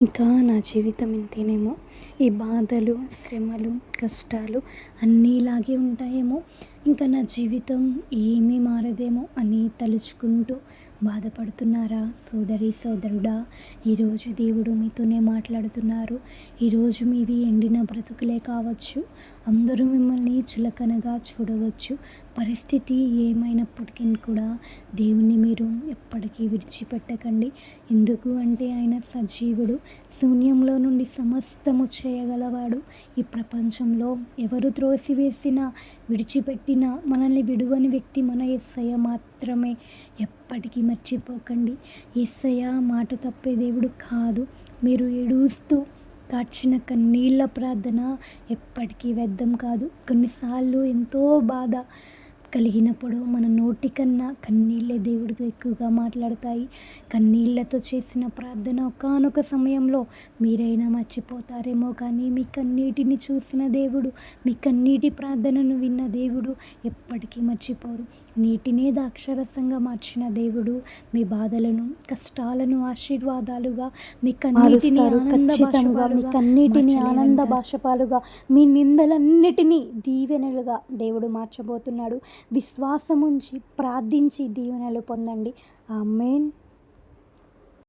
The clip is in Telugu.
ఇంకా నా జీవితం ఇంతేనేమో, ఈ బాధలు, శ్రమలు, కష్టాలు అన్నీ ఇలాగే ఉంటాయేమో, ఇంకా నా జీవితం ఏమీ మారదేమో అని తలుచుకుంటూ బాధపడుతున్నారా సోదరి సోదరుడా? ఈరోజు దేవుడు మీతోనే మాట్లాడుతున్నారు. ఈరోజు మీవి ఎండిన బ్రతుకులే కావచ్చు, అందరూ మిమ్మల్ని చులకనగా చూడవచ్చు. పరిస్థితి ఏమైనప్పటికీ కూడా దేవుణ్ణి మీరు ఎప్పటికీ విడిచిపెట్టకండి. ఎందుకు అంటే ఆయన సజీవుడు, శూన్యంలో నుండి సమస్తము చేయగలవాడు. ఈ ప్రపంచంలో ఎవరు త్రోసివేసినా, విడిచిపెట్టినా మనల్ని విడువని వ్యక్తి మన యేసయ్య మాత్రమే. ఎప్పటికీ మర్చిపోకండి, యేసయ్య మాట తప్పే దేవుడు కాదు. మీరు ఏడుస్తూ కార్చిన కన్నీళ్ళ ప్రార్థన ఎప్పటికీ వ్యర్థం కాదు. కొన్నిసార్లు ఎంతో బాధ కలిగినప్పుడు మన నోటి కన్నా కన్నీళ్ళే దేవుడితో ఎక్కువగా మాట్లాడతాయి. కన్నీళ్లతో చేసిన ప్రార్థన ఒకానొక సమయంలో మీరైనా మర్చిపోతారేమో, కానీ మీ కన్నీటిని చూసిన దేవుడు, మీ కన్నీటి ప్రార్థనను విన్న దేవుడు ఎప్పటికీ మర్చిపోరు. నీటినే ద్రాక్షరసంగా మార్చిన దేవుడు మీ బాధలను, కష్టాలను ఆశీర్వాదాలుగా, మీ కన్నీటిని ఆనంద బాష్పాలుగా, మీ నిందలన్నిటినీ దీవెనలుగా దేవుడు మార్చబోతున్నాడు. విశ్వాసం ఉంచి ప్రార్థించి దీవెనలు పొందండి. ఆమేన్.